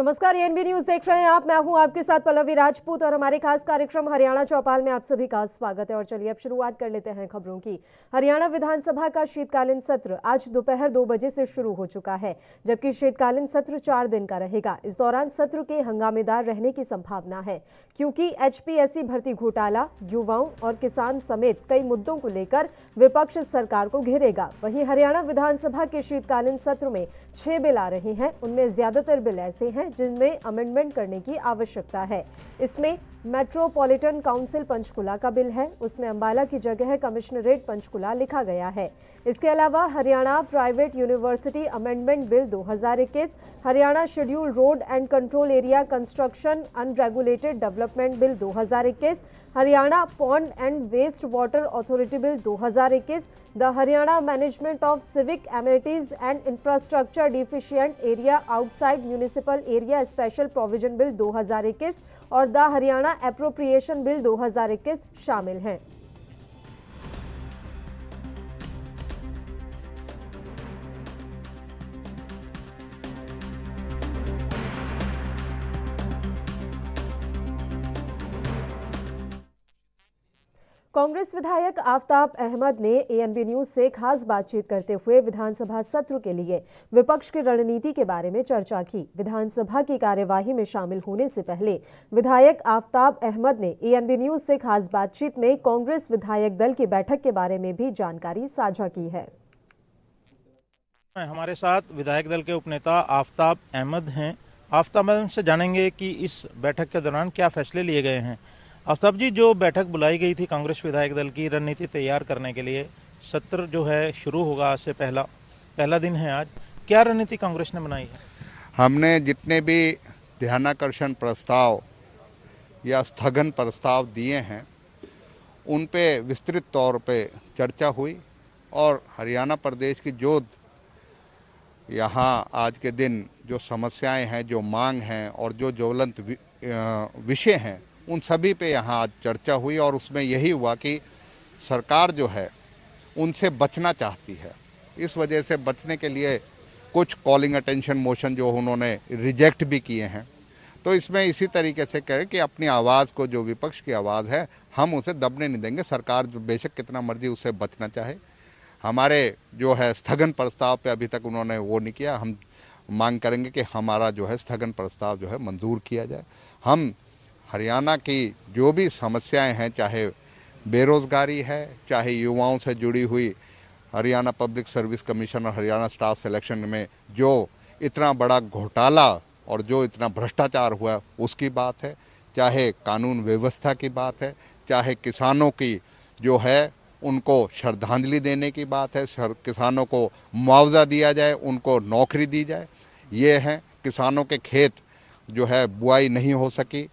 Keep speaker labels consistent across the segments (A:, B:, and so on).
A: नमस्कार, ANB news देख रहे हैं आप। मैं हूं आपके साथ पल्लवी राजपूत और हमारे खास कार्यक्रम हरियाणा चौपाल में आप सभी का स्वागत है। और चलिए अब शुरुआत कर लेते हैं खबरों की। हरियाणा विधानसभा का शीतकालीन सत्र आज दोपहर 2 बजे से शुरू हो चुका है, जबकि शीतकालीन सत्र 4 दिन का रहेगा। इस दौरान सत्र के हंगामेदार रहने की संभावना है, क्योंकि एचपीएससी भर्ती घोटाला, युवाओं और किसान समेत कई मुद्दों को लेकर विपक्ष सरकार को घेरेगा। वहीं हरियाणा विधानसभा के शीतकालीन सत्र में 6 बिल आ रहे हैं। उनमें ज्यादातर बिल ऐसे हैं जिनमें अमेंडमेंट करने की आवश्यकता है। इसमें मेट्रोपॉलिटन काउंसिल पंचकुला का बिल है, उसमें अंबाला की जगह कमिश्नरेट पंचकुला लिखा गया है। इसके अलावा Haryana private university amendment bill 2021, Haryana schedule road and control area construction unregulated development bill 2021, Haryana pond and waste water authority bill 2021, the Haryana management of civic amenities and infrastructure deficient area outside municipal area special provision bill 2021 और the Haryana appropriation bill 2021 शामिल हैं। कांग्रेस विधायक आफताब अहमद ने ANB news से खास बातचीत करते हुए विधानसभा सत्र के लिए विपक्ष की रणनीति के बारे में चर्चा की। विधानसभा की कार्यवाही में शामिल होने से पहले विधायक आफताब अहमद ने एएनबी न्यूज से खास बातचीत में कांग्रेस विधायक दल की बैठक के बारे में भी जानकारी साझा की है।
B: हमारे साथ विधायक दल के उपनेता आफताब अहमद हैं। आफताब अहमद से जानेंगे कि इस बैठक के दौरान क्या फैसले लिए गए हैं। आफताब जी, जो बैठक बुलाई गई थी कांग्रेस विधायक दल की रणनीति तैयार करने के लिए, सत्र जो है शुरू होगा आज से पहला दिन है आज, क्या रणनीति कांग्रेस ने बनाई है?
C: हमने जितने भी ध्यानाकर्षण प्रस्ताव या स्थगन प्रस्ताव दिए हैं उन पे विस्तृत तौर पे चर्चा हुई और हरियाणा प्रदेश की जो यहाँ आज के दिन जो समस्याएं हैं, जो मांग हैं और जो ज्वलंत विषय हैं, उन सभी पे यहाँ आज चर्चा हुई और उसमें यही हुआ कि सरकार जो है उनसे बचना चाहती है। इस वजह से बचने के लिए कुछ कॉलिंग अटेंशन मोशन जो उन्होंने रिजेक्ट भी किए हैं। तो इसमें इसी तरीके से कहें कि अपनी आवाज़ को, जो विपक्ष की आवाज़ है, हम उसे दबने नहीं देंगे। सरकार जो बेशक कितना मर्जी उससे बचना चाहे, हमारे जो है स्थगन प्रस्ताव पे अभी तक उन्होंने वो नहीं किया। हम मांग करेंगे कि हमारा जो है स्थगन प्रस्ताव जो है मंजूर किया जाए। हम हरियाणा की जो भी समस्याएं हैं, चाहे बेरोज़गारी है, चाहे युवाओं से जुड़ी हुई हरियाणा पब्लिक सर्विस कमीशन और हरियाणा स्टाफ सिलेक्शन में जो इतना बड़ा घोटाला और जो इतना भ्रष्टाचार हुआ उसकी बात है, चाहे कानून व्यवस्था की बात है, चाहे किसानों की जो है उनको श्रद्धांजलि देने की बात है, किसानों को मुआवजा दिया जाए, उनको नौकरी दी जाए। ये है किसानों के खेत जो है बुआई नहीं हो सकी,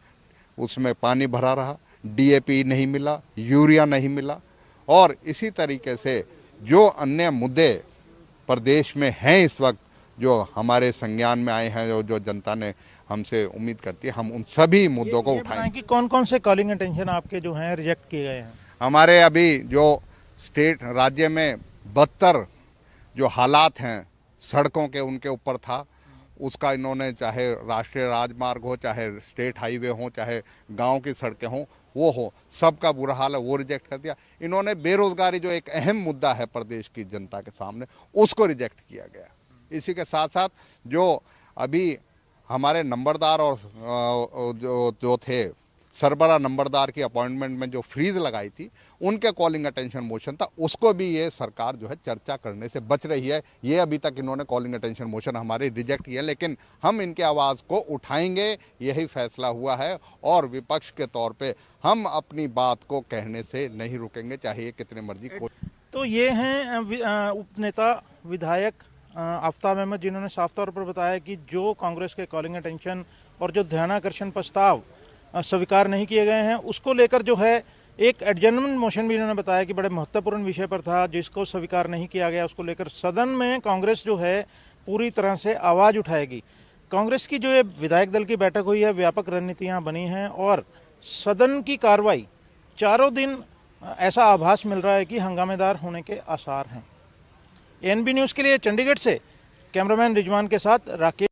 C: उसमें पानी भरा रहा, डीएपी नहीं मिला, यूरिया नहीं मिला, और इसी तरीके से जो अन्य मुद्दे प्रदेश में हैं इस वक्त जो हमारे संज्ञान में आए हैं, जो जनता ने हमसे उम्मीद करती है, हम उन सभी मुद्दों को उठाएंगे।
B: कि कौन कौन से कॉलिंग अटेंशन आपके जो हैं रिजेक्ट किए गए हैं?
C: हमारे अभी जो राज्य में 72 जो हालात हैं सड़कों के, उनके ऊपर था, उसका इन्होंने, चाहे राष्ट्रीय राजमार्ग हो, चाहे स्टेट हाईवे हो, चाहे गांव की सड़कें हों, वो हो, सबका बुरा हाल है, वो रिजेक्ट कर दिया। इन्होंने बेरोजगारी, जो एक अहम मुद्दा है प्रदेश की जनता के सामने, उसको रिजेक्ट किया गया। इसी के साथ साथ जो अभी हमारे नंबरदार और जो थे सरबरा नंबरदार की अपॉइंटमेंट में जो फ्रीज लगाई थी, उनके कॉलिंग अटेंशन मोशन था, उसको भी ये सरकार जो है चर्चा करने से बच रही है। ये अभी तक इन्होंने कॉलिंग अटेंशन मोशन हमारे रिजेक्ट किया, लेकिन हम इनके आवाज़ को उठाएंगे, यही फैसला हुआ है। और विपक्ष के तौर पे हम अपनी बात को कहने से नहीं रुकेंगे, चाहे ये कितने मर्जी
B: तो ये हैं उपनेता विधायक आफताब अहमद, जिन्होंने साफ तौर पर बताया कि जो कांग्रेस के कॉलिंग अटेंशन और जो ध्यानाकर्षण प्रस्ताव स्वीकार नहीं किए गए हैं, उसको लेकर जो है एक एडजर्नमेंट मोशन भी इन्होंने बताया कि बड़े महत्वपूर्ण विषय पर था, जिसको स्वीकार नहीं किया गया। उसको लेकर सदन में कांग्रेस जो है पूरी तरह से आवाज़ उठाएगी। कांग्रेस की जो ये विधायक दल की बैठक हुई है, व्यापक रणनीतियाँ बनी हैं और सदन की कार्रवाई चारों दिन ऐसा आभास मिल रहा है कि हंगामेदार होने के आसार हैं। एएनबी न्यूज़ के लिए चंडीगढ़ से कैमरामैन रिजवान के साथ राकेश।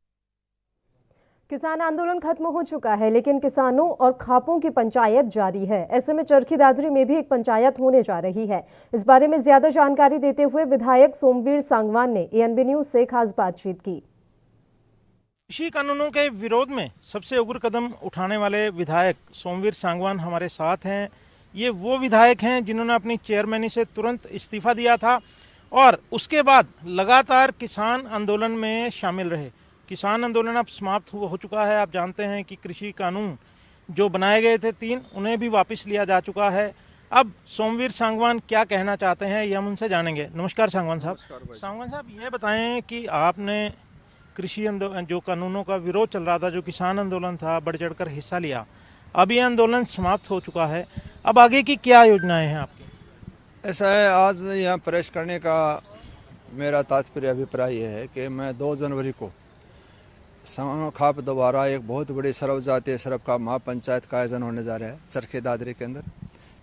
A: किसान आंदोलन खत्म हो चुका है, लेकिन किसानों और खापों की पंचायत जारी है। ऐसे में चरखी दादरी में भी एक पंचायत होने जा रही है। इस बारे में ज्यादा जानकारी देते हुए विधायक सोमवीर सांगवान ने एएनबी न्यूज से खास बातचीत की।
B: कृषि कानूनों के विरोध में सबसे उग्र कदम उठाने वाले विधायक सोमवीर सांगवान हमारे साथ हैं। ये वो विधायक हैं जिन्होंने अपनी चेयरमैनी से तुरंत इस्तीफा दिया था और उसके बाद लगातार किसान आंदोलन में शामिल रहे। किसान आंदोलन अब समाप्त हो चुका है। आप जानते हैं कि कृषि कानून जो बनाए गए थे 3, उन्हें भी वापस लिया जा चुका है। अब सोमवीर सांगवान क्या कहना चाहते हैं ये हम उनसे जानेंगे। नमस्कार सांगवान साहब। सांगवान साहब, ये बताएं कि आपने कृषि आंदोलन जो कानूनों का विरोध चल रहा था, जो किसान आंदोलन था, बढ़ चढ़कर हिस्सा लिया। अब ये आंदोलन समाप्त हो चुका है, अब आगे की क्या योजनाएं हैं आपकी?
D: ऐसा है, आज यहाँ प्रेस करने का मेरा तात्पर्य अभिप्राय ये है कि मैं 2 जनवरी को खाप दोबारा एक बहुत बड़ी सर्वजातीय सरबका महापंचायत का आयोजन होने जा रहा है चरखी दादरी के अंदर।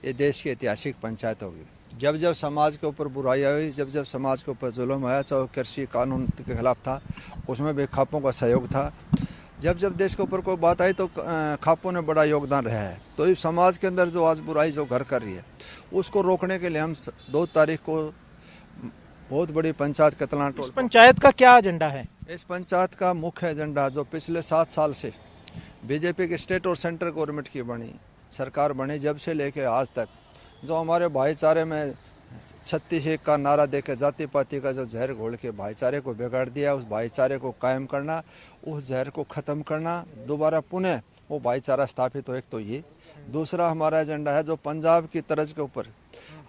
D: ये देश की ऐतिहासिक पंचायत होगी। जब जब समाज के ऊपर बुराई हुई, जब जब समाज के ऊपर जुल्म आया, चाहे कृषि कानून के खिलाफ था, उसमें भी खापों का सहयोग था। जब जब देश के ऊपर कोई बात आई तो खापों ने बड़ा योगदान रहा है। तो इस समाज के अंदर जो आज बुराई जो घर कर रही है, उसको रोकने के लिए हम 2 तारीख को बहुत बड़ी पंचायत कतलान टोल।
B: इस पंचायत का क्या एजेंडा है?
D: इस पंचायत का मुख्य एजेंडा जो पिछले 7 साल से बीजेपी के स्टेट और सेंट्रल गवर्नमेंट की सरकार बनी, जब से लेके आज तक, जो हमारे भाईचारे में 36 का नारा देके जाति पाति का जो जहर घोल के भाईचारे को बिगाड़ दिया, उस भाईचारे को कायम करना, उस जहर को ख़त्म करना, दोबारा पुनः वो भाईचारा स्थापित हो। एक तो ये। दूसरा हमारा एजेंडा है जो पंजाब की तर्ज के ऊपर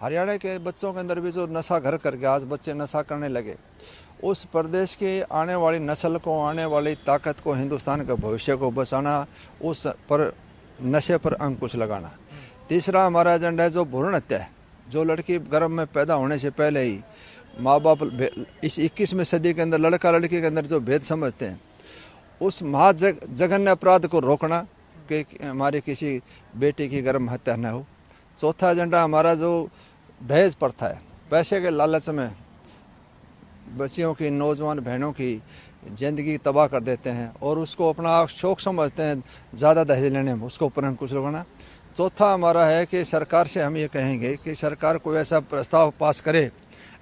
D: हरियाणा के बच्चों के अंदर भी जो नशा घर करके आज बच्चे नशा करने लगे, उस प्रदेश की आने वाली नस्ल को, आने वाली ताकत को, हिंदुस्तान के भविष्य को बचाना, उस पर नशे पर अंकुश लगाना। तीसरा हमारा एजेंडा है जो भ्रूण हत्या है। जो लड़की गर्भ में पैदा होने से पहले ही माँ बाप इस 21वीं सदी के अंदर लड़का लड़की के अंदर जो भेद समझते हैं, उस जघन्य अपराध को रोकना कि हमारी किसी बेटी की गर्भ हत्या न हो। चौथा एजेंडा हमारा जो दहेज प्रथा है, पैसे के लालच में बच्चियों की, नौजवान बहनों की ज़िंदगी तबाह कर देते हैं और उसको अपना शौक समझते हैं ज़्यादा दहेज लेने में, उसको ऊपर अंकुश लगाना। चौथा हमारा है कि सरकार से हम ये कहेंगे कि सरकार कोई ऐसा प्रस्ताव पास करे,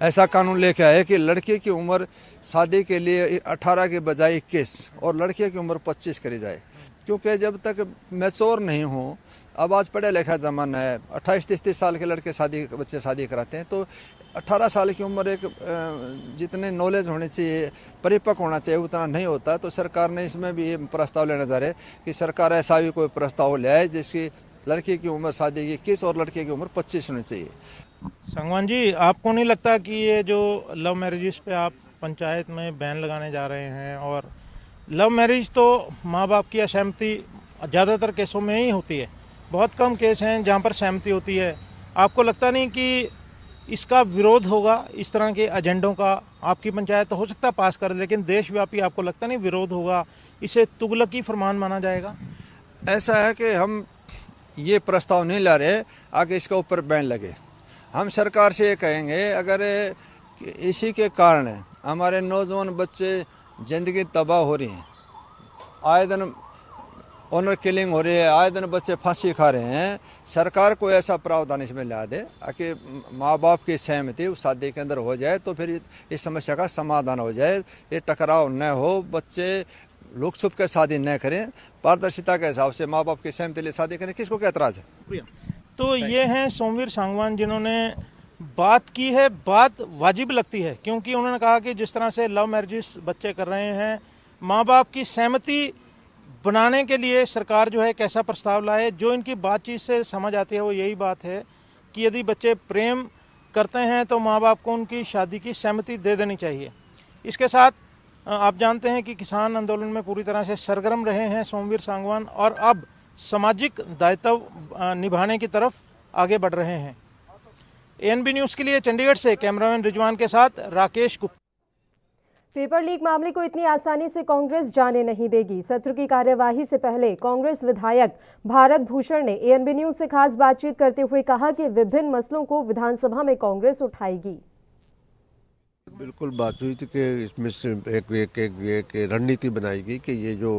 D: ऐसा कानून लेके आए कि लड़की की उम्र शादी के लिए 18 के बजाय 21 और लड़के की उम्र 25 करी जाए। क्योंकि जब तक मैच्योर नहीं हो, अब आज पढ़ा लिखा ज़माना है, 28-30 साल के लड़के बच्चे शादी कराते हैं, तो 18 साल की उम्र एक जितने नॉलेज होनी चाहिए, परिपक्व होना चाहिए, उतना नहीं होता। तो सरकार ने इसमें भी ये प्रस्ताव लेने जा रहे कि सरकार ऐसा भी कोई प्रस्ताव ले आए जिसकी लड़की की उम्र शादी की 21 और लड़के की उम्र 25 होनी चाहिए।
B: सांगवान जी, आपको नहीं लगता कि ये जो लव मैरिजेस पे आप पंचायत में बैन लगाने जा रहे हैं, और लव मैरिज तो माँ बाप की असहमति ज़्यादातर केसों में ही होती है, बहुत कम केस हैं जहाँ पर सहमति होती है। आपको लगता नहीं कि इसका विरोध होगा? इस तरह के एजेंडों का आपकी पंचायत तो हो सकता है पास कर दे, लेकिन देशव्यापी आपको लगता नहीं विरोध होगा? इसे तुगलकी फरमान माना जाएगा?
D: ऐसा है कि हम ये प्रस्ताव नहीं ला रहे आगे इसके ऊपर बैन लगे। हम सरकार से ये कहेंगे, अगर इसी के कारण हमारे नौजवान बच्चे ज़िंदगी तबाह हो रही हैं, आए दिन ऑनर किलिंग हो रही है, आए दिन बच्चे फांसी खा रहे हैं, सरकार को ऐसा प्रावधान इसमें ला दे कि माँ बाप की सहमति उस शादी के अंदर हो जाए, तो फिर इस समस्या का समाधान हो जाए, ये टकराव न हो, बच्चे लुक छुप के शादी न करें, पारदर्शिता के हिसाब से माँ बाप की सहमति लिए शादी करें। किसको क्या एतराज़ है?
B: तो ये हैं सोमवीर सांगवान जिन्होंने बात की है, बात वाजिब लगती है, क्योंकि उन्होंने कहा कि जिस तरह से लव मैरिजेस बच्चे कर रहे हैं, माँ बाप की सहमति बनाने के लिए सरकार जो है कैसा प्रस्ताव लाए। जो इनकी बातचीत से समझ आती है वो यही बात है कि यदि बच्चे प्रेम करते हैं तो माँ बाप को उनकी शादी की सहमति दे देनी चाहिए। इसके साथ आप जानते हैं कि किसान आंदोलन में पूरी तरह से सरगर्म रहे हैं सोमवीर सांगवान, और अब सामाजिक दायित्व निभाने की तरफ आगे बढ़ रहे हैं। एएनबी न्यूज़ के लिए चंडीगढ़ से कैमरामैन रिजवान के साथ राकेश गुप्ता।
A: पेपर लीक मामले को इतनी आसानी से कांग्रेस जाने नहीं देगी। सत्र की कार्यवाही से पहले कांग्रेस विधायक भारत भूषण ने एएनबी न्यूज से खास बातचीत करते हुए कहा कि विभिन्न मसलों को विधानसभा में कांग्रेस उठाएगी।
E: बिल्कुल बात हुई थी कि इसमें से एक रणनीति बनाई गई कि ये जो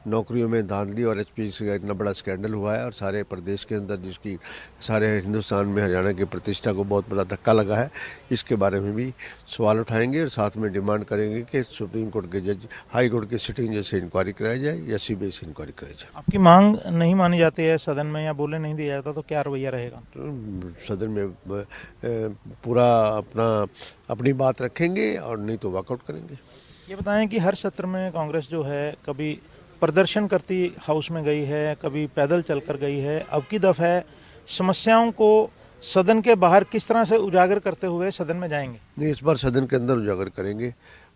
E: नौकरियों में धांधली और एचपीसी का इतना बड़ा स्कैंडल हुआ है और सारे प्रदेश के अंदर जिसकी सारे हिंदुस्तान में हरियाणा की प्रतिष्ठा को बहुत बड़ा धक्का लगा है, इसके बारे में भी सवाल उठाएंगे और साथ में डिमांड करेंगे कि सुप्रीम कोर्ट के जज हाई कोर्ट की सिटिंग जज से इंक्वायरी कराई जाए या सीबीआई से इंक्वायरी कराई जाए।
B: आपकी मांग नहीं मानी जाती है सदन में या बोलने नहीं दिया जाता तो क्या रवैया रहेगा?
E: तो सदन में पूरा अपनी बात रखेंगे और नहीं तो वॉकआउट करेंगे।
B: ये बताएं कि हर सत्र में कांग्रेस जो है कभी प्रदर्शन करती हाउस में गई है, कभी पैदल चलकर गई है, अब की दफा समस्याओं को सदन के बाहर किस तरह से उजागर करते हुए सदन में जाएंगे?
E: नहीं, इस बार सदन के अंदर उजागर करेंगे।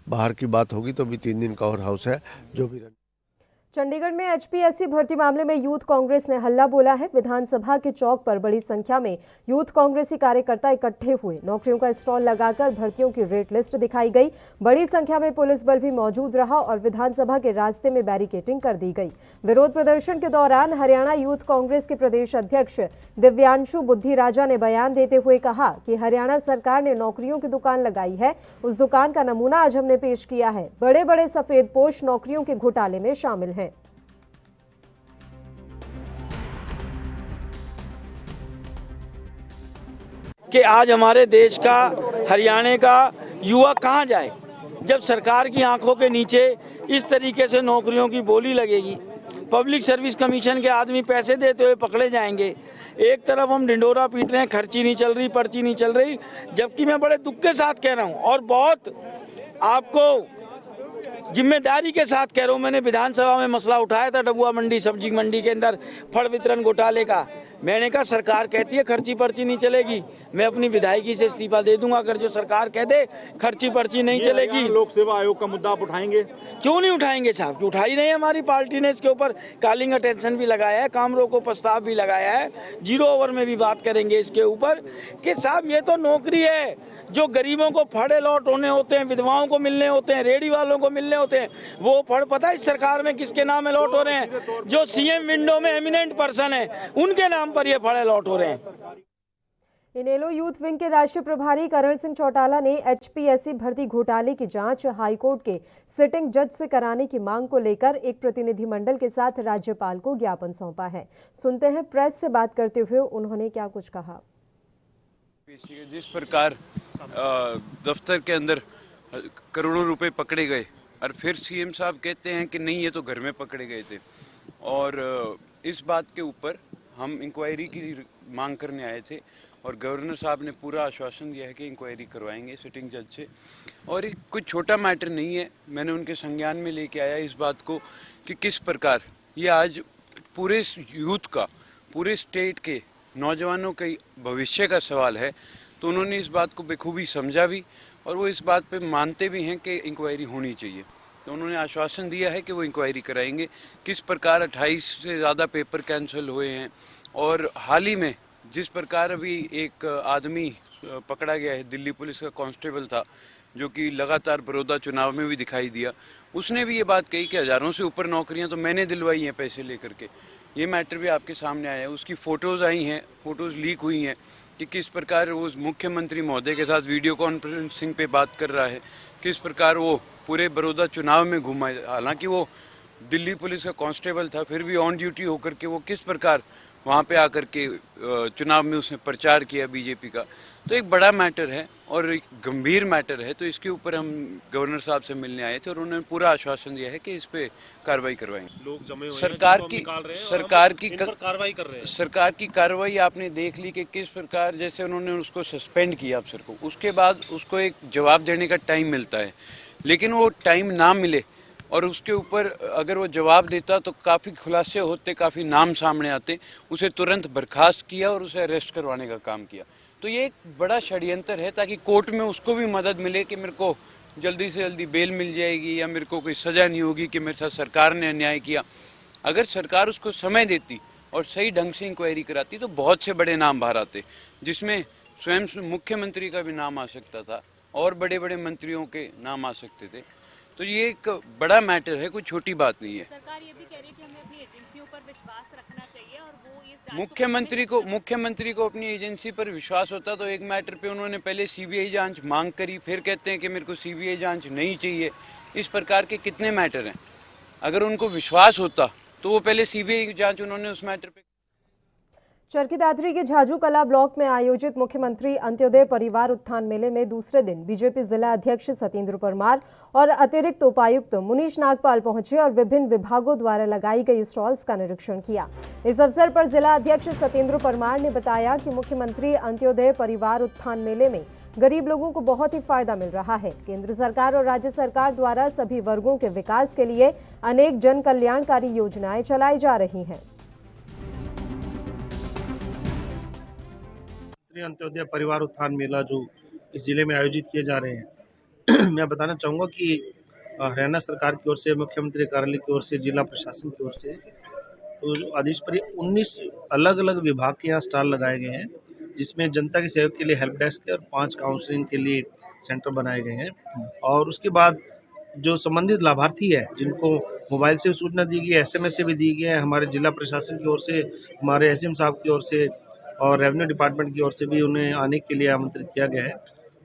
E: बाहर की बात होगी तो अभी 3 दिन का और हाउस है जो भी।
A: चंडीगढ़ में एचपीएससी भर्ती मामले में यूथ कांग्रेस ने हल्ला बोला है। विधानसभा के चौक पर बड़ी संख्या में यूथ कांग्रेसी कार्यकर्ता इकट्ठे हुए। नौकरियों का स्टॉल लगाकर भर्तियों की रेट लिस्ट दिखाई गई। बड़ी संख्या में पुलिस बल भी मौजूद रहा और विधानसभा के रास्ते में बैरिकेडिंग कर दी गई। विरोध प्रदर्शन के दौरान हरियाणा यूथ कांग्रेस के प्रदेश अध्यक्ष दिव्यांशु बुद्धिराजा ने बयान देते हुए कहा कि हरियाणा सरकार ने नौकरियों की दुकान लगाई है, उस दुकान का नमूना आज हमने पेश किया है। बड़े बड़े सफेदपोश नौकरियों के घोटाले में शामिल हैं।
F: कि आज हमारे देश का, हरियाणा का युवा कहाँ जाए जब सरकार की आंखों के नीचे इस तरीके से नौकरियों की बोली लगेगी। पब्लिक सर्विस कमीशन के आदमी पैसे देते हुए पकड़े जाएंगे। एक तरफ हम ढिंडोरा पीट रहे हैं, खर्ची नहीं चल रही, पर्ची नहीं चल रही, जबकि मैं बड़े दुख के साथ कह रहा हूँ और बहुत आपको जिम्मेदारी के साथ कह रहा हूँ। मैंने विधानसभा में मसला उठाया था डबुआ मंडी, सब्जी मंडी के अंदर फल वितरण घोटाले का। मैंने कहा सरकार कहती है खर्ची पर्ची नहीं चलेगी, मैं अपनी विधायकी से इस्तीफा दे दूंगा अगर जो सरकार कह दे खर्ची पर्ची नहीं चलेगी।
B: लोक सेवा आयोग का मुद्दा आप उठाएंगे?
F: क्यों नहीं उठाएंगे साहब, क्यों उठाई नहीं? हमारी पार्टी ने इसके ऊपर कॉलिंग अटेंशन भी लगाया है, काम रोको प्रस्ताव भी लगाया है। 0 ओवर में भी बात करेंगे इसके ऊपर कि साहब ये तो नौकरी है जो गरीबों को फड़ अलॉट होने होते हैं, विधवाओं को मिलने होते हैं, रेडी वालों को मिलने होते हैं। वो फड़ पता है इस सरकार में किसके नाम अलॉट हो रहे हैं? जो सीएम विंडो में एमिनेंट पर्सन है उनके नाम पर ये फड़ अलॉट हो रहे हैं।
A: इनेलो यूथ विंग के राष्ट्रीय प्रभारी करण सिंह चौटाला ने एचपीएससी भर्ती घोटाले की जांच हाईकोर्ट के सिटिंग जज से कराने की मांग को लेकर एक प्रतिनिधिमंडल के साथ राज्यपाल को ज्ञापन सौंपा है। सुनते हैं प्रेस से बात करते हुए उन्होंने क्या कुछ कहा।
G: जिस प्रकार दफ्तर के अंदर करोड़ों रुपए पकड़े गए और फिर सीएम साहब कहते हैं कि नहीं ये तो घर में पकड़े गए थे, और इस बात के ऊपर हम इंक्वायरी की मांग करने आए थे और गवर्नर साहब ने पूरा आश्वासन दिया है कि इंक्वायरी करवाएंगे सिटिंग जज से। और ये कोई छोटा मैटर नहीं है, मैंने उनके संज्ञान में लेके आया इस बात को कि किस प्रकार ये आज पूरे यूथ का, पूरे स्टेट के नौजवानों के भविष्य का सवाल है। तो उन्होंने इस बात को बेखूबी समझा भी और वो इस बात पे मानते भी हैं कि इंक्वायरी होनी चाहिए। तो उन्होंने आश्वासन दिया है कि वो इंक्वायरी कराएंगे। किस प्रकार 28 से ज़्यादा पेपर कैंसिल हुए हैं और हाल ही में जिस प्रकार अभी एक आदमी पकड़ा गया है, दिल्ली पुलिस का कांस्टेबल था जो कि लगातार बड़ौदा चुनाव में भी दिखाई दिया, उसने भी ये बात कही कि हज़ारों से ऊपर नौकरियां तो मैंने दिलवाई हैं पैसे लेकर के। ये मैटर भी आपके सामने आया है, उसकी फ़ोटोज़ आई हैं, फ़ोटोज़ लीक हुई हैं कि किस प्रकार वो मुख्यमंत्री महोदय के साथ वीडियो कॉन्फ्रेंसिंग पे बात कर रहा है, किस प्रकार वो पूरे बड़ौदा चुनाव में घूमा है। हालांकि वो दिल्ली पुलिस का कांस्टेबल था, फिर भी ऑन ड्यूटी होकर के वो किस प्रकार वहाँ पे आकर के चुनाव में उसने प्रचार किया बीजेपी का। तो एक बड़ा मैटर है और एक गंभीर मैटर है। तो इसके ऊपर हम गवर्नर साहब से मिलने आए थे और उन्होंने पूरा आश्वासन दिया है कि इस पे कार्रवाई करवाएंगे।
H: लोग जमे हुए
G: सरकार
H: कर रहे हैं।
G: सरकार की कार्रवाई आपने देख ली कि किस प्रकार जैसे उन्होंने उसको सस्पेंड किया अफसर को, उसके बाद उसको एक जवाब देने का टाइम मिलता है, लेकिन वो टाइम ना मिले और उसके ऊपर अगर वो जवाब देता तो काफ़ी खुलासे होते, काफ़ी नाम सामने आते। उसे तुरंत बर्खास्त किया और उसे अरेस्ट करवाने का काम किया। तो ये एक बड़ा षड्यंत्र है ताकि कोर्ट में उसको भी मदद मिले कि मेरे को जल्दी से जल्दी बेल मिल जाएगी या मेरे को कोई सज़ा नहीं होगी कि मेरे साथ सरकार ने अन्याय किया। अगर सरकार उसको समय देती और सही ढंग से इंक्वायरी कराती तो बहुत से बड़े नाम बाहर आते, जिसमें स्वयं मुख्यमंत्री का भी नाम आ सकता था और बड़े बड़े मंत्रियों के नाम आ सकते थे। तो ये एक बड़ा मैटर है, कोई छोटी बात नहीं है।
H: सरकार ये भी कह रही है कि हमें अपनी एजेंसियों पर विश्वास रखना चाहिए और वो इस जांच को
G: मुख्यमंत्री को अपनी एजेंसी पर विश्वास होता तो एक मैटर पे उन्होंने पहले सीबीआई जांच मांग करी, फिर कहते हैं कि मेरे को सीबीआई जांच नहीं चाहिए। इस प्रकार के कितने मैटर हैं, अगर उनको विश्वास होता तो वो पहले सीबीआई जांच उन्होंने उस मैटर पे।
A: चरखी दादरी के झाजू कला ब्लॉक में आयोजित मुख्यमंत्री अंत्योदय परिवार उत्थान मेले में दूसरे दिन बीजेपी जिला अध्यक्ष सतेंद्र परमार और अतिरिक्त उपायुक्त मुनीश नागपाल पहुंचे और विभिन्न विभागों द्वारा लगाई गई स्टॉल्स का निरीक्षण किया। इस अवसर पर जिला अध्यक्ष सतेंद्र परमार ने बताया कि मुख्यमंत्री अंत्योदय परिवार उत्थान मेले में गरीब लोगों को बहुत ही फायदा मिल रहा है। केंद्र सरकार और राज्य सरकार द्वारा सभी वर्गों के विकास के लिए अनेक जन कल्याणकारी योजनाएं चलाई जा रही हैं।
I: अंत्योदय परिवार उत्थान मेला जो इस जिले में आयोजित किए जा रहे हैं मैं बताना चाहूँगा कि हरियाणा सरकार की ओर से, मुख्यमंत्री कार्यालय की ओर से, जिला प्रशासन की ओर से तो आदेश पर 19 अलग अलग विभाग के यहाँ स्टॉल लगाए गए हैं, जिसमें जनता के सहयोग के लिए हेल्प डेस्क और 5 काउंसलिंग के लिए सेंटर बनाए गए हैं। और उसके बाद जो संबंधित लाभार्थी है जिनको मोबाइल से सूचना दी गई है, SMS से भी दी गई है, हमारे जिला प्रशासन की ओर से, हमारे SDM साहब की ओर से और रेवेन्यू डिपार्टमेंट की ओर से भी उन्हें आने के लिए आमंत्रित किया गया है।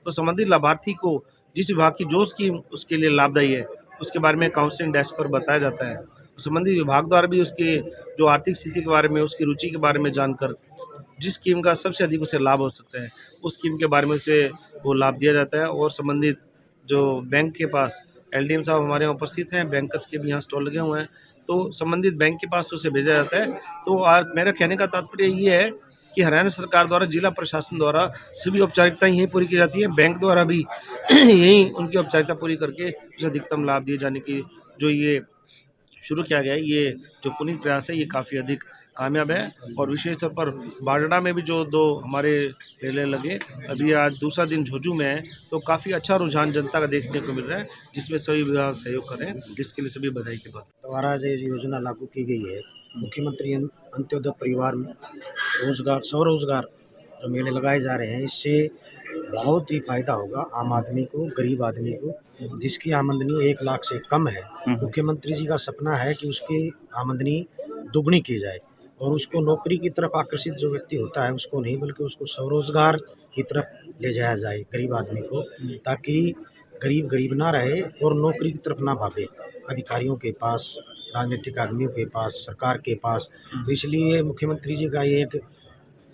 I: तो संबंधित लाभार्थी को जिस विभाग की जो स्कीम उसके लिए लाभदायी है उसके बारे में काउंसलिंग डेस्क पर बताया जाता है। संबंधित विभाग द्वारा भी उसके जो आर्थिक स्थिति के बारे में, उसकी रुचि के बारे में जानकर जिस स्कीम का सबसे अधिक उसे लाभ हो सकता है उस स्कीम के बारे में उसे वो लाभ दिया जाता है। और संबंधित जो बैंक के पास LDM साहब हमारे यहाँ उपस्थित हैं, बैंकर्स के भी यहाँ स्टॉल लगे हुए हैं, तो संबंधित बैंक के पास उसे भेजा जाता है। तो मेरा कहने का तात्पर्य ये है कि हरियाणा सरकार द्वारा, जिला प्रशासन द्वारा सभी औपचारिकताएं यहीं पूरी की जाती है, बैंक द्वारा भी यहीं उनकी औपचारिकता पूरी करके उसे अधिकतम लाभ दिए जाने की जो ये शुरू किया गया है, ये जो पुनीत प्रयास है, ये काफ़ी अधिक कामयाब है। और विशेष तौर पर बाजड़ा में भी जो 2 हमारे मेले लगे, अभी आज दूसरा दिन झुंझुनू में है, तो काफ़ी अच्छा रुझान जनता का देखने को मिल रहा है, जिसमें सभी विभाग सहयोग करें, जिसके लिए सभी बधाई की बात।
J: द्वारा जो योजना लागू की गई है, मुख्यमंत्री अंत्योदय परिवार रोजगार, स्वरोजगार जो मेले लगाए जा रहे हैं, इससे बहुत ही फायदा होगा आम आदमी को, गरीब आदमी को, जिसकी आमदनी 1 लाख से कम है। मुख्यमंत्री जी का सपना है कि उसकी आमदनी दुगनी की जाए और उसको नौकरी की तरफ आकर्षित जो व्यक्ति होता है उसको नहीं, बल्कि उसको स्वरोजगार की तरफ ले जाया जाए गरीब आदमी को, ताकि गरीब ना रहे और नौकरी की तरफ ना भागे अधिकारियों के पास, राजनीतिक आदमियों के पास, सरकार के पास। तो इसलिए मुख्यमंत्री जी का ये एक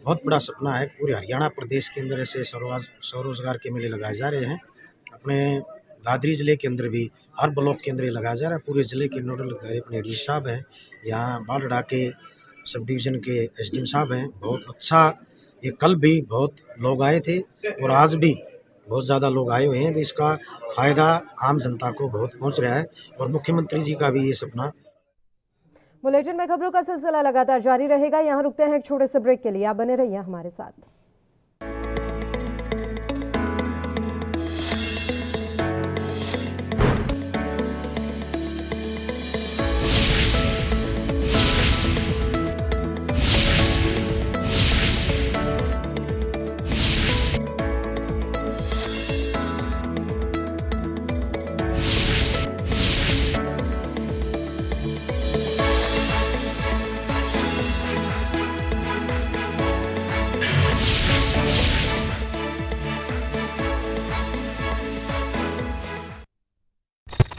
J: बहुत बड़ा सपना है। पूरे हरियाणा प्रदेश के अंदर ऐसे स्वरोजगार के मेले लगाए जा रहे हैं। अपने दादरी जिले के अंदर भी हर ब्लॉक के अंदर ये लगाया जा रहा है। पूरे जिले के नोडल अधिकारी अपने ADC साहब हैं, यहाँ बालड़ा के सब डिवीज़न के SDM साहब हैं। बहुत अच्छा, ये कल भी बहुत लोग आए थे और आज भी बहुत ज़्यादा लोग आए हुए हैं, तो इसका फ़ायदा आम जनता को बहुत पहुंच रहा है और मुख्यमंत्री जी का भी ये सपना।
A: बुलेटिन में खबरों का सिलसिला लगातार जारी रहेगा। यहाँ रुकते हैं एक छोटे से ब्रेक के लिए, आप बने रहिए हमारे साथ।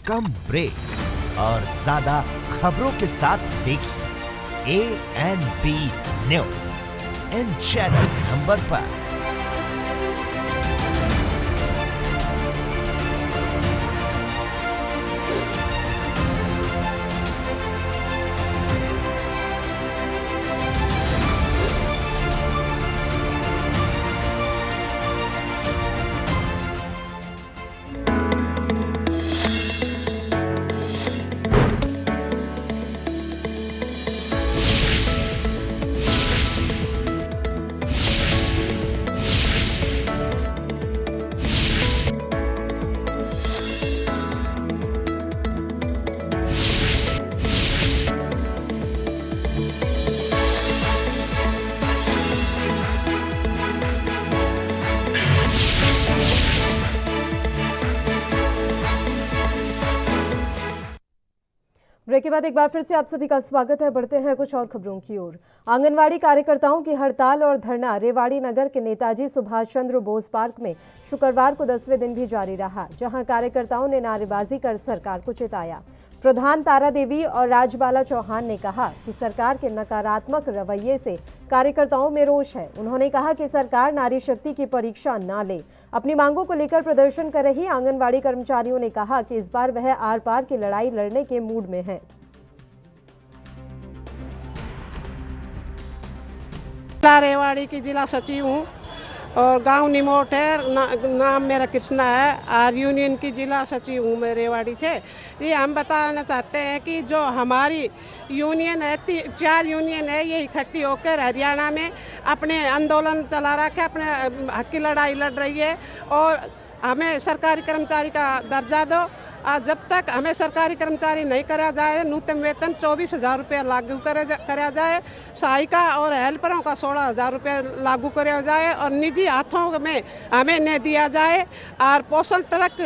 K: कम ब्रेक और ज्यादा खबरों के साथ देखिए ANB news in channel number पर।
A: के बाद एक बार फिर से आप सभी का स्वागत है। बढ़ते हैं कुछ और खबरों की ओर। आंगनवाड़ी कार्यकर्ताओं की हड़ताल और धरना रेवाड़ी नगर के नेताजी सुभाष चंद्र बोस पार्क में शुक्रवार को 10वें दिन भी जारी रहा, जहां कार्यकर्ताओं ने नारेबाजी कर सरकार को चिताया। प्रधान तारा देवी और राजबाला चौहान ने कहा कि सरकार के नकारात्मक रवैये से कार्यकर्ताओं में रोष है। उन्होंने कहा कि सरकार नारी शक्ति की परीक्षा न ले। अपनी मांगों को लेकर प्रदर्शन कर रही आंगनवाड़ी कर्मचारियों ने कहा कि इस बार वह आर पार की लड़ाई लड़ने के मूड में है।
L: रेवाड़ी की जिला सचिव हूँ और गांव निमोट है, नाम मेरा कृष्णा है और यूनियन की जिला सचिव हूँ मैं रेवाड़ी से। ये हम बताना चाहते हैं कि जो हमारी यूनियन है, 4 यूनियन है, ये इकट्ठी होकर हरियाणा में अपने आंदोलन चला रखा है, अपने हक की लड़ाई लड़ रही है और हमें सरकारी कर्मचारी का दर्जा दो। जब तक हमें सरकारी कर्मचारी नहीं करा जाए, न्यूनतम वेतन 24,000 रुपये लागू करा जाए, सहायिका और हेल्परों का 16,000 रुपये लागू करा जाए और निजी हाथों में हमें नहीं दिया जाए और पोषण ट्रक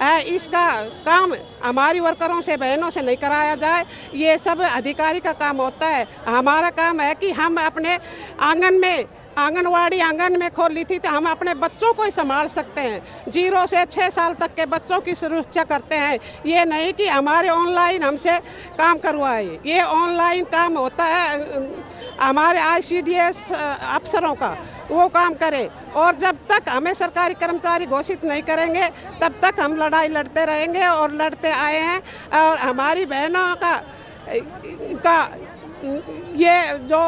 L: है, इसका काम हमारी वर्करों से, बहनों से नहीं कराया जाए। ये सब अधिकारी का काम होता है। हमारा काम है कि हम अपने आंगनवाड़ी आंगन में खोल ली थी तो हम अपने बच्चों को ही संभाल सकते हैं। 0 से 6 साल तक के बच्चों की सुरक्षा करते हैं। ये नहीं कि हमारे ऑनलाइन हमसे काम करवाए। ये ऑनलाइन काम होता है हमारे ICDS अफसरों का, वो काम करे। और जब तक हमें सरकारी कर्मचारी घोषित नहीं करेंगे तब तक हम लड़ाई लड़ते रहेंगे और लड़ते आए हैं। और हमारी बहनों का ये जो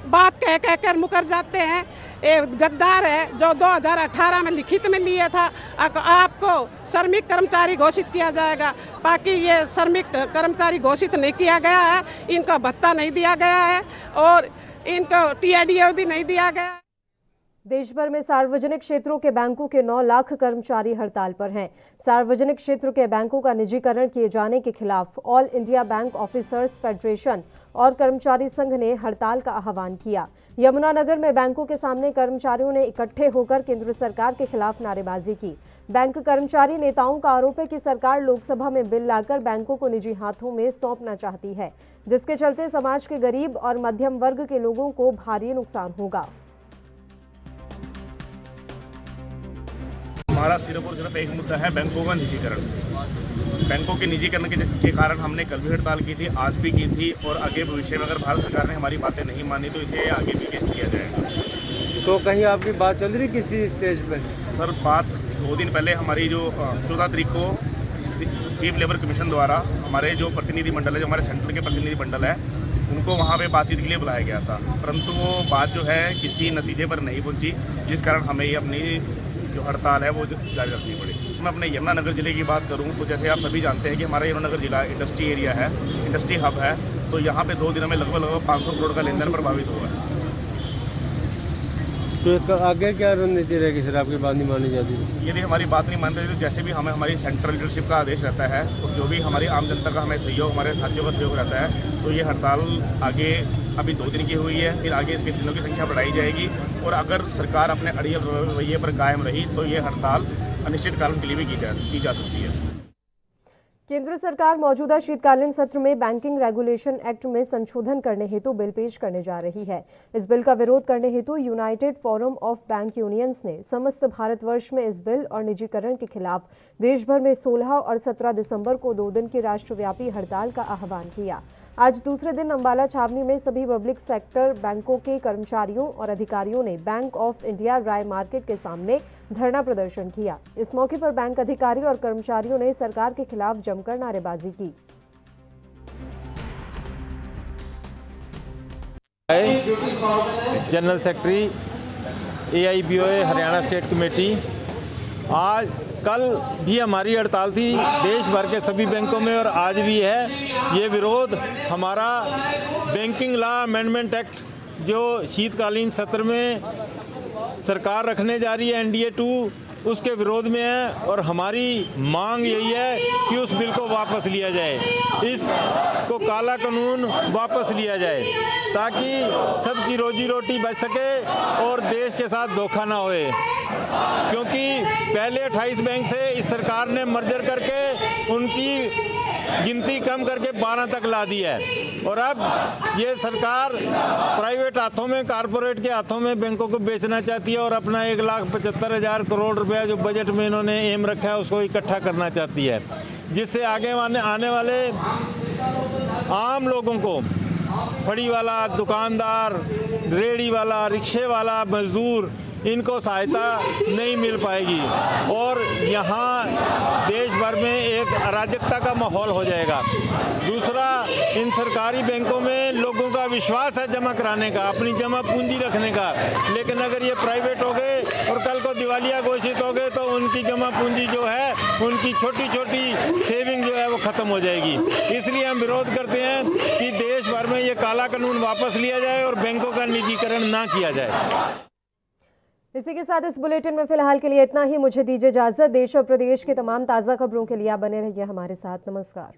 L: बात कह कर मुकर जाते हैं, ये गद्दार है जो 2018 में लिखित में लिया था आपको श्रमिक कर्मचारी घोषित किया जाएगा। बाकी ये श्रमिक कर्मचारी घोषित नहीं किया गया है, इनका भत्ता नहीं दिया गया है और इनको TDO भी नहीं दिया गया।
A: देश भर में सार्वजनिक क्षेत्रों के बैंकों के 9 लाख कर्मचारी हड़ताल पर हैं। सार्वजनिक क्षेत्र के बैंकों का निजीकरण किए जाने के खिलाफ all India bank officers federation और कर्मचारी संघ ने हड़ताल का आह्वान किया। यमुनानगर में बैंकों के सामने कर्मचारियों ने इकट्ठे होकर केंद्र सरकार के खिलाफ नारेबाजी की। बैंक कर्मचारी नेताओं का आरोप है कि सरकार लोकसभा में बिल लाकर बैंकों को निजी हाथों में सौंपना चाहती है, जिसके चलते समाज के गरीब और मध्यम वर्ग के लोगों को भारी नुकसान होगा।
M: हमारा सिर्फ और सिर्फ एक मुद्दा है बैंकों का निजीकरण। बैंकों के निजीकरण के कारण हमने कल भी हड़ताल की थी, आज भी की थी और आगे भविष्य में अगर भारत सरकार ने हमारी बातें नहीं मानी तो इसे आगे भी किया जाएगा।
N: तो कहीं आपकी बात चल रही किसी स्टेज पर?
M: सर, बात 2 दिन पहले हमारी जो 14 तारीख को चीफ लेबर कमीशन द्वारा हमारे जो प्रतिनिधिमंडल है, जो हमारे सेंट्रल के प्रतिनिधिमंडल है, उनको वहाँ पे बातचीत के लिए बुलाया गया था, परंतु वो बात जो है किसी नतीजे पर नहीं पहुँची, जिस कारण हमें ये अपनी जो हड़ताल है वो जारी रखनी पड़ी। मैं अपने यमुनानगर ज़िले की बात करूं तो जैसे आप सभी जानते हैं कि हमारा यमुनानगर ज़िला इंडस्ट्री एरिया है, इंडस्ट्री हब है, तो यहाँ पे 2 दिनों में लगभग 500 करोड़ का लेन देन प्रभावित हुआ है।
N: तो आगे क्या रणनीति रहेगी सर, आपकी बात नहीं मानी जाती?
M: यदि हमारी बात नहीं मानते तो जैसे भी हमें हमारी सेंट्रल लीडरशिप का आदेश रहता है और जो भी हमारी आम जनता का हमें सहयोग, हमारे साथियों का सहयोग रहता है, तो ये हड़ताल आगे अभी 2 दिन की हुई है, फिर आगे इसके दिनों की संख्या बढ़ाई जाएगी और अगर सरकार अपने अड़ियल रवैये पर कायम रही तो ये हड़ताल अनिश्चितकाल के लिए भी की जा सकती है।
A: केंद्र सरकार मौजूदा शीतकालीन सत्र में बैंकिंग रेगुलेशन एक्ट में संशोधन करने हेतु बिल पेश करने जा रही है। इस बिल का विरोध करने हेतु United forum of bank unions ने समस्त भारतवर्ष में इस बिल और निजीकरण के खिलाफ देश भर में 16 और 17 दिसंबर को 2 दिन की राष्ट्रव्यापी हड़ताल का आह्वान किया। आज दूसरे दिन अंबाला छावनी में सभी पब्लिक सेक्टर बैंकों के कर्मचारियों और अधिकारियों ने bank of India Rai market के सामने धरना प्रदर्शन किया। इस मौके पर बैंक अधिकारी और कर्मचारियों ने सरकार के खिलाफ जमकर नारेबाजी की।
O: General secretary AIBOA Haryana state committee, आज कल भी हमारी हड़ताल थी देश भर के सभी बैंकों में और आज भी है। ये विरोध हमारा बैंकिंग लॉ अमेंडमेंट एक्ट जो शीतकालीन सत्र में सरकार रखने जा रही है NDA 2, उसके विरोध में है और हमारी मांग यही है कि उस बिल को वापस लिया जाए, इसको काला कानून वापस लिया जाए ताकि सबकी रोजी रोटी बच सके और देश के साथ धोखा ना होए। क्योंकि पहले 28 बैंक थे, इस सरकार ने मर्जर करके उनकी गिनती कम करके 12 तक ला दी है और अब ये सरकार प्राइवेट हाथों में, कारपोरेट के हाथों में बैंकों को बेचना चाहती है और अपना 1,75,000 करोड़ रुपया जो बजट में इन्होंने एम रखा है उसको इकट्ठा करना चाहती है, जिससे आगे आने वाले आम लोगों को, फड़ी वाला, दुकानदार, रेहड़ी वाला, रिक्शे वाला, मजदूर, इनको सहायता नहीं मिल पाएगी और यहाँ देश भर में एक अराजकता का माहौल हो जाएगा। दूसरा, इन सरकारी बैंकों में लोगों का विश्वास है जमा कराने का, अपनी जमा पूंजी रखने का, लेकिन अगर ये प्राइवेट हो गए और कल को दिवालिया घोषित हो गए तो उनकी जमा पूंजी जो है, उनकी छोटी छोटी सेविंग जो है वो ख़त्म हो जाएगी। इसलिए हम विरोध करते हैं कि देश भर में ये काला कानून वापस लिया जाए और बैंकों का निजीकरण ना किया जाए।
A: इसी के साथ इस बुलेटिन में फिलहाल के लिए इतना ही। मुझे दीजिए इजाजत। देश और प्रदेश की तमाम ताज़ा खबरों के लिए आप बने रहिए हमारे साथ। नमस्कार।